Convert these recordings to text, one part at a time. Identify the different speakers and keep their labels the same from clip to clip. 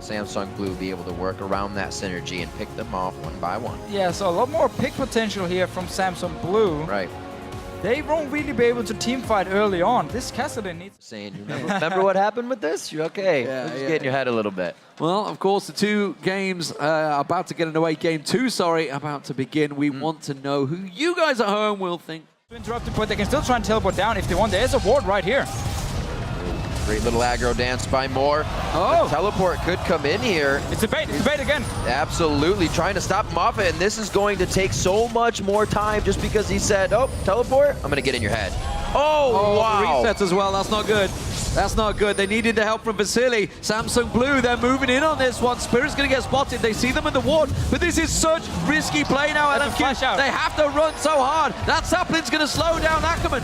Speaker 1: Samsung Blue be able to work around that synergy and pick them off one by one.
Speaker 2: Yeah, so a lot more pick potential here from Samsung Blue.
Speaker 1: Right.
Speaker 2: They won't really be able to team fight early on. This Cassidy needs...
Speaker 1: Saying, you remember what happened with this? You're okay.
Speaker 3: Yeah,
Speaker 1: Just get in your head a little bit.
Speaker 3: Well, of course, the two games about to get underway. Game 2, about to begin. We want to know who you guys at home will think.
Speaker 2: Interrupted, but they can still try and teleport down if they want. There's a ward right here.
Speaker 1: Great little aggro dance by Moore.
Speaker 2: Oh!
Speaker 1: The teleport could come in here.
Speaker 2: It's a bait again.
Speaker 1: Absolutely, trying to stop him off it, and this is going to take so much more time just because he said, oh, teleport, I'm gonna get in your head. Oh, wow.
Speaker 3: Resets as well, that's not good. That's not good. They needed the help from Vasily. Samsung Blue, they're moving in on this one. Spirit's going to get spotted. They see them in the ward, but this is such risky play now. LMQ, they have to run so hard. That Saplin's going to slow down Ackerman.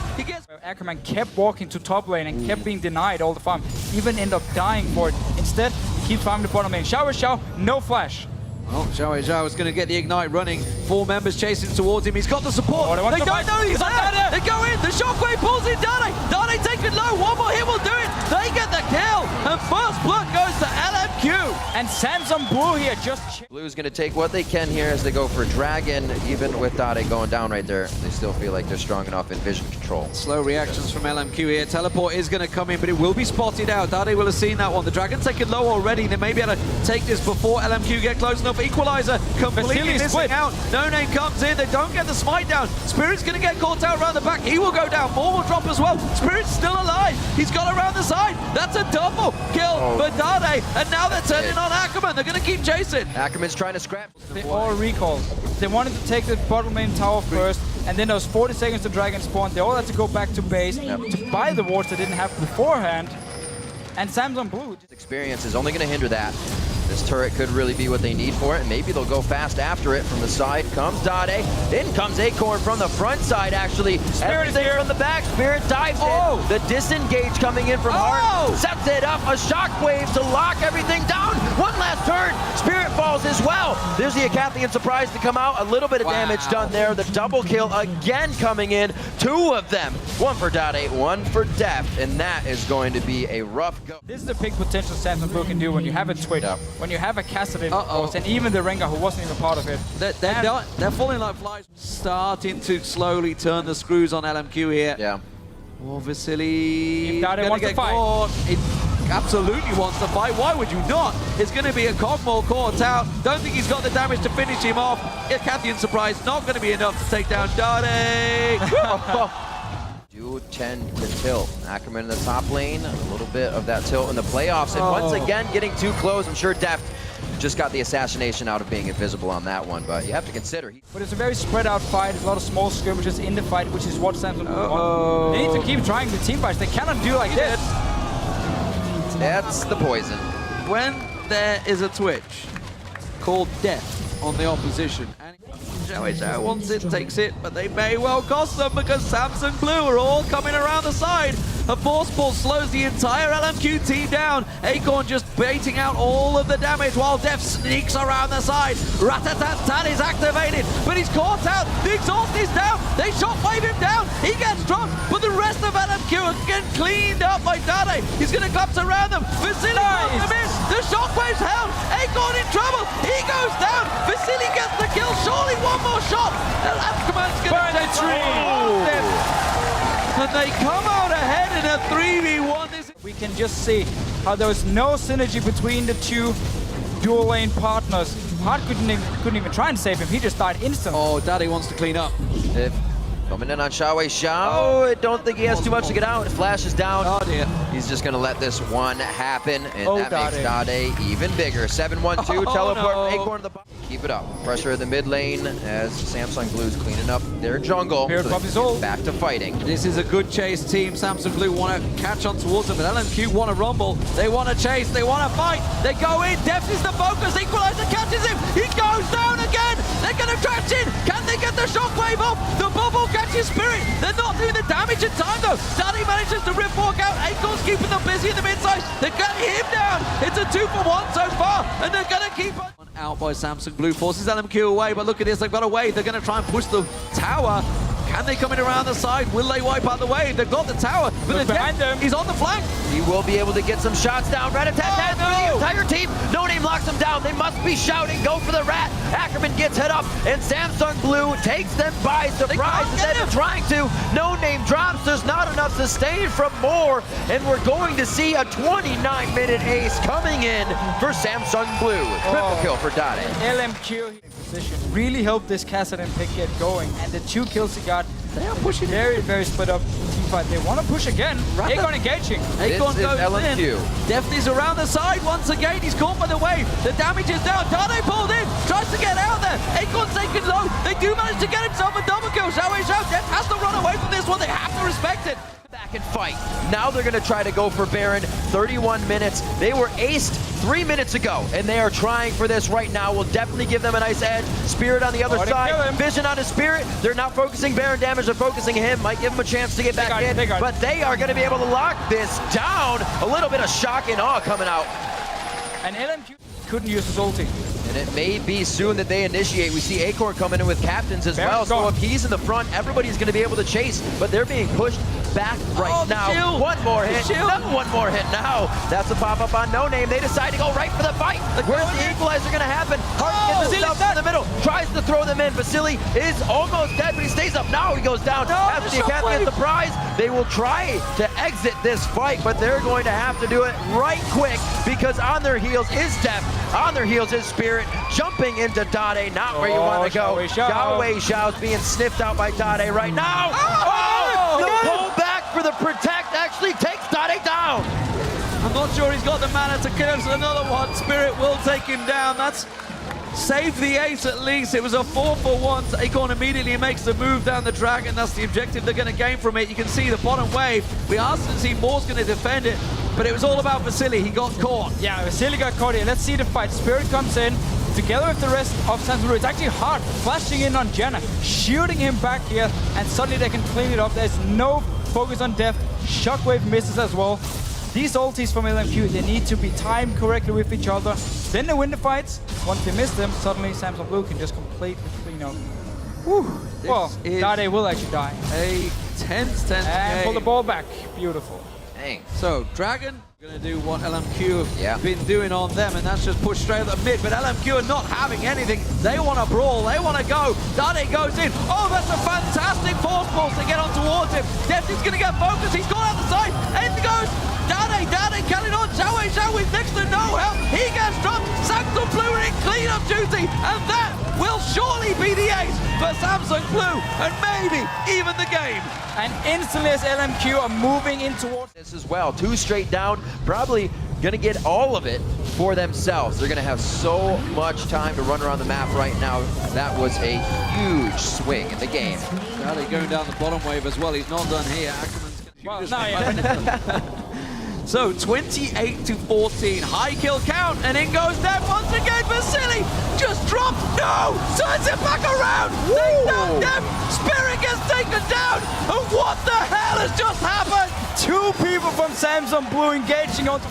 Speaker 2: Ackerman kept walking to top lane and kept being denied all the farm. Even end up dying for it. Instead, he keeps farming the bottom lane. Xiao, no flash.
Speaker 3: Oh, Xiao is going to get the Ignite running. 4 members chasing towards him. He's got the support.
Speaker 2: Oh,
Speaker 3: they don't know he's there. They go in. The shockwave pulls in Dane. Dane taken low. One more hit will do it. They get the kill. And first blood goes to LMQ.
Speaker 2: And Samsung Blue here just...
Speaker 1: Blue's going to take what they can here as they go for Dragon. Even with Dade going down right there, they still feel like they're strong enough in vision control.
Speaker 3: Slow reactions from LMQ here. Teleport is going to come in, but it will be spotted out. Dade will have seen that one. The Dragon's taken low already. They may be able to take this before LMQ get close enough. Equalizer completely missing out. No Name comes in. They don't get the smite down. Spirit's going to get caught out around the back. He will go down. More will drop as well. Spirit's still alive. He's got around the side. That's a double kill for Dade. And now they're turning on Ackerman. They're going to keep chasing.
Speaker 1: Ackerman's trying to scrap.
Speaker 2: They all recalled. They wanted to take the bottom lane tower first, and then there was 40 seconds to Dragon spawn. They all had to go back to base to buy the wards they didn't have beforehand. And Samsung Blue...
Speaker 1: Experience is only going to hinder that. This turret could really be what they need for it, and maybe they'll go fast after it. From the side comes Dade. In comes Acorn from the front side, actually.
Speaker 2: Spirit is here.
Speaker 1: From the back, Spirit dives in. The disengage coming in from Heart. Sets it up, a shockwave to lock everything down. One last turn. Spirit falls as well. There's the Acathian surprise to come out. A little bit of damage done there. The double kill again coming in. 2 of them. One for Dade, one for Deft, and that is going to be a rough go.
Speaker 2: This is the big potential Samsung Blue can do when you have a Twitch, when you have a Cassidy, and even the Rengar who wasn't even part of it.
Speaker 3: They're falling like flies. Starting to slowly turn the screws on LMQ here.
Speaker 1: Yeah.
Speaker 3: Oh, Vasily.
Speaker 2: If Dade wants to fight.
Speaker 3: Caught. It absolutely wants to fight. Why would you not? It's going to be a Cogmore caught out. Don't think he's got the damage to finish him off. Acathian surprise, not going to be enough to take down Dade.
Speaker 1: Do tend to tilt. Ackerman in the top lane, a little bit of that tilt in the playoffs, and once again getting too close. I'm sure Deft just got the assassination out of being invisible on that one, but you have to consider.
Speaker 2: But it's a very spread out fight. There's a lot of small skirmishes in the fight, which is what Samsung want. They need to keep trying the team fights. They cannot do like this.
Speaker 1: That's the poison.
Speaker 3: When there is a Twitch called Death on the opposition, and Xiao wants it, takes it, but they may well cost them because Samsung Blue are all coming around the side. A force ball slows the entire LMQ team down. Acorn just baiting out all of the damage while Def sneaks around the side. Rat-a-tat-tat is activated, but he's caught out. The exhaust is down. They shockwave him down. He gets dropped, but the rest of LMQ are getting cleaned up by Dade. He's going to collapse around them. Vasily knocks him in. The shockwave's held. Acorn in trouble. He goes down. Vasily gets the kill. Surely one more shot. Ackerman's going to take the and they come out ahead in a 3v1.
Speaker 2: We can just see how there was no synergy between the two dual lane partners. Hart couldn't even try and save him. He just died instantly.
Speaker 3: Oh, Daddy wants to clean up.
Speaker 1: Coming in on Xiao. I don't think he has too much to get out. Flash is down.
Speaker 3: Oh dear.
Speaker 1: He's just going to let this one happen, and that makes Dade even bigger. 7-1-2, teleport from Acorn to the bottom. Keep it up. Pressure in the mid lane as Samsung Blue's cleaning up their jungle. Back to fighting.
Speaker 3: This is a good chase team. Samsung Blue want to catch on towards them, but LMQ want to rumble. They want to chase. They want to fight. They go in. Deft is the focus. Equalizer catches him. He goes down again. They're going to trash in. Can they get the shockwave off? The bubble catches Spirit. They're not doing the damage in time though. Daddy manages to rip walk out. Acorn's keeping them busy in the mid side. They're getting him down. It's a 2-for-1 so far, and they're going to keep on. Out by Samsung Blue, forces LMQ away, but look at this, they've got a wave. They're going to try and push the tower. Can they come in around the side? Will they wipe out the wave? They've got the tower, but the behind them, he's on the flank.
Speaker 1: He will be able to get some shots down. Rat-a-tat-tat through the entire team. No Name Team locks them down. They must be shouting, go for the rat. Ackerman gets hit up, and Samsung Blue takes them by surprise instead of trying to. No Name drops. There's not enough sustain from Moore, and we're going to see a 29-minute ace coming in for Samsung Blue. Triple kill for Dade.
Speaker 2: LMQ position really helped this Kassadin pick get going, and the 2 kills he got, they are pushing very split up team fight. They want to push again. Aegon engaging.
Speaker 3: Aegon
Speaker 1: This is
Speaker 3: goes
Speaker 1: LMQ.
Speaker 3: in. Deftly's around the side once again. He's caught by the wave. The damage is down. Dade pulled in. Tries to get out there. Aegon's taken low. They do manage to get himself a double kill. Xiao Deft has to run away from this one. They have to respect it.
Speaker 1: Back and fight. Now they're going to try to go for Baron. 31 minutes. They were aced 3 minutes ago, and they are trying for this right now. Will definitely give them a nice edge. Spirit on the other side. Vision on his Spirit. They're not focusing Baron damage. They're focusing him. Might give him a chance to get back in. But they are going to be able to lock this down. A little bit of shock and awe coming out.
Speaker 2: And LMQ couldn't use his ulti.
Speaker 1: And it may be soon that they initiate. We see Acorn coming in with captains as well. So if he's in the front, everybody's going to be able to chase. But they're being pushed back right now.
Speaker 3: Shield.
Speaker 1: One more hit. Another one more hit now. That's a pop-up on No Name. They decide to go right for the fight. Where's the equalizer going to happen? Hart gets himself in the middle. Tries to throw them in. Vasily is almost dead, but he stays up. Now he goes down. After the Academy gets the prize, they will try to exit this fight, but they're going to have to do it right quick because on their heels is Deft. On their heels is Spirit. Jumping into Dade. Not where you want to go. Xiao's being sniffed out by Dade right now. The pull back for the protect actually takes Dade down.
Speaker 3: I'm not sure he's got the mana to kill him, so another one. Spirit will take him down. That's saved the ace at least. It was a 4-for-1. Acorn immediately makes the move down the dragon. That's the objective they're going to gain from it. You can see the bottom wave. We asked to see Moore's going to defend it, but it was all about Vasily. He got caught.
Speaker 2: Yeah, Vasily got caught here. Let's see the fight. Spirit comes in. Together with the rest of Samsung Blue, it's actually hard flashing in on Jenna, shooting him back here, and suddenly they can clean it up. There's no focus on Deft. Shockwave misses as well. These ultis from LMQ, they need to be timed correctly with each other. Then they win the fights. Once they miss them, suddenly Samsung Blue can just completely clean up. Whew. Well, Dade will actually die.
Speaker 3: A tense
Speaker 2: and pull the ball back. Beautiful.
Speaker 1: Dang.
Speaker 3: So, Dragon going to do what LMQ have been doing on them, and that's just push straight at the mid, but LMQ are not having anything. They want to brawl. They want to go. Dade goes in. Oh, that's a fantastic force pulse to get on towards him. Defty's going to get focused. He's gone out the side. In goes Dade carrying on. Xiao with next to no help. He gets dropped. Samsung Blue are in cleanup duty, and that will surely be the ace for Samsung Blue, and maybe even the game.
Speaker 2: And instantly as LMQ are moving in towards
Speaker 1: this as well. 2 straight down, probably going to get all of it for themselves. They're going to have so much time to run around the map right now. That was a huge swing in the game.
Speaker 3: Dade going down the bottom wave as well. He's not done here. So 28-14, high kill count, and in goes Dev once again. Vasily just dropped. No, turns it back around. Take down Dev. Spirit gets taken down. And what the hell has just happened?
Speaker 2: 2 people from Samsung Blue engaging onto.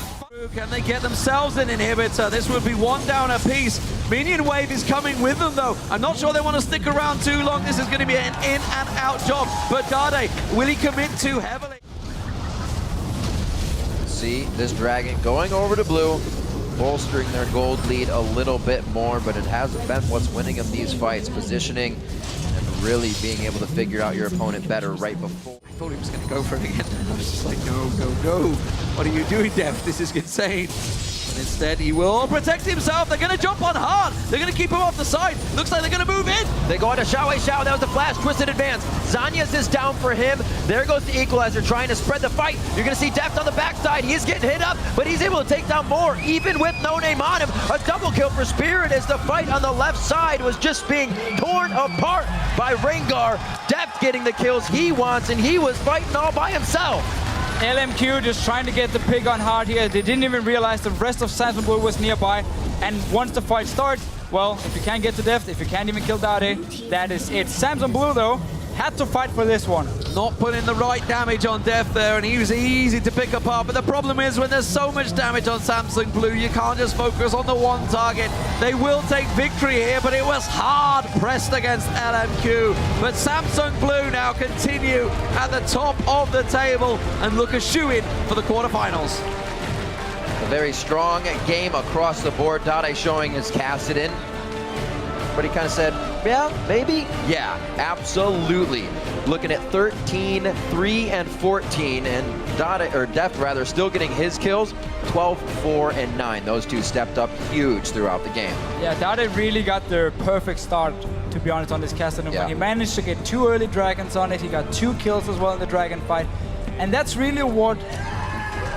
Speaker 3: Can they get themselves an inhibitor? This would be 1 down apiece. Minion wave is coming with them though. I'm not sure they want to stick around too long. This is going to be an in and out job. But Dade, will he commit too heavily?
Speaker 1: See this Dragon going over to blue, bolstering their gold lead a little bit more, but it hasn't been what's winning them these fights. Positioning and really being able to figure out your opponent better right before.
Speaker 3: I thought he was going to go for it again. I was just like, no. What are you doing, Dev? This is insane. But instead, he will protect himself. They're going to jump on hard. They're going to keep him off the side. Looks like they're going to move in.
Speaker 1: They go into Xiao. That was the flash, twisted advance. Zanya's is down for him. There goes the equalizer, trying to spread the fight. You're going to see Deft on the backside. He is getting hit up, but he's able to take down more, even with No Name on him. A double kill for Spirit as the fight on the left side was just being torn apart by Rengar. Deft getting the kills he wants, and he was fighting all by himself.
Speaker 2: LMQ just trying to get the pig on hard here. They didn't even realize the rest of Samsung Blue was nearby. And once the fight starts, well, if you can't get to Deft, if you can't even kill Dade, that is it. Samsung Blue, though, had to fight for this one.
Speaker 3: Not putting the right damage on Deft there, and he was easy to pick apart. But the problem is when there's so much damage on Samsung Blue, you can't just focus on the one target. They will take victory here, but it was hard pressed against LMQ. But Samsung Blue now continue at the top of the table and look a shoe-in for the quarterfinals.
Speaker 1: very strong game across the board. Dade showing his Kassadin. But he kind of said, yeah, maybe? Yeah, absolutely. Looking at 13, 3, and 14, and Deft rather, still getting his kills, 12, 4, and 9. Those two stepped up huge throughout the game.
Speaker 2: Yeah, Dade really got the perfect start, to be honest, on this Kassadin.
Speaker 1: Yeah.
Speaker 2: He managed to get 2 early dragons on it. He got 2 kills as well in the dragon fight. And that's really what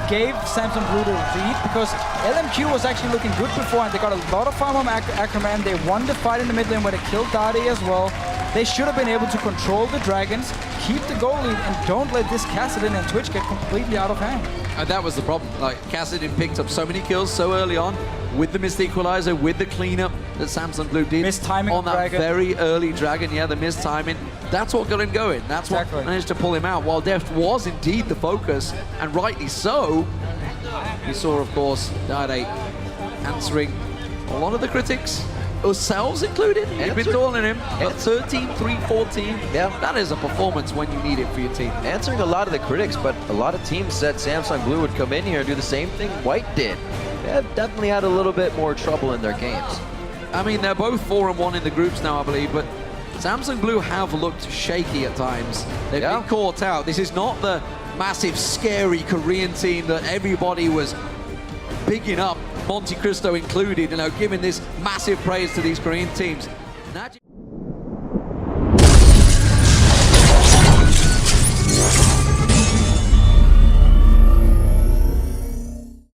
Speaker 2: gave Samsung Blue the lead, because LMQ was actually looking good before, and they got a lot of farm on Ackerman. They won the fight in the mid lane where they killed Dade as well. They should have been able to control the dragons, keep the goal lead, and don't let this Kassadin and Twitch get completely out of hand.
Speaker 3: And that was the problem. Like, Kassadin picked up so many kills so early on with the missed equalizer, with the cleanup that Samsung Blue did.
Speaker 2: Missed timing
Speaker 3: on that
Speaker 2: dragon.
Speaker 3: very early dragon. Yeah, the missed timing. That's what got him going. That's
Speaker 2: Exactly.
Speaker 3: what managed to pull him out. While Deft was indeed the focus, and rightly so. We saw, of course, Dade answering a lot of the critics, ourselves included. We've been calling him. But 13, 3, 14.
Speaker 1: Yeah.
Speaker 3: That is a performance when you need it for your team.
Speaker 1: Answering a lot of the critics, but a lot of teams said Samsung Blue would come in here and do the same thing White did. They have definitely had a little bit more trouble in their games.
Speaker 3: I mean, they're both 4-1 in the groups now, I believe, but Samsung Blue have looked shaky at times. They've been caught out. This is not the massive, scary Korean team that everybody was bigging up, Monte Cristo included, you know, giving this massive praise to these Korean teams.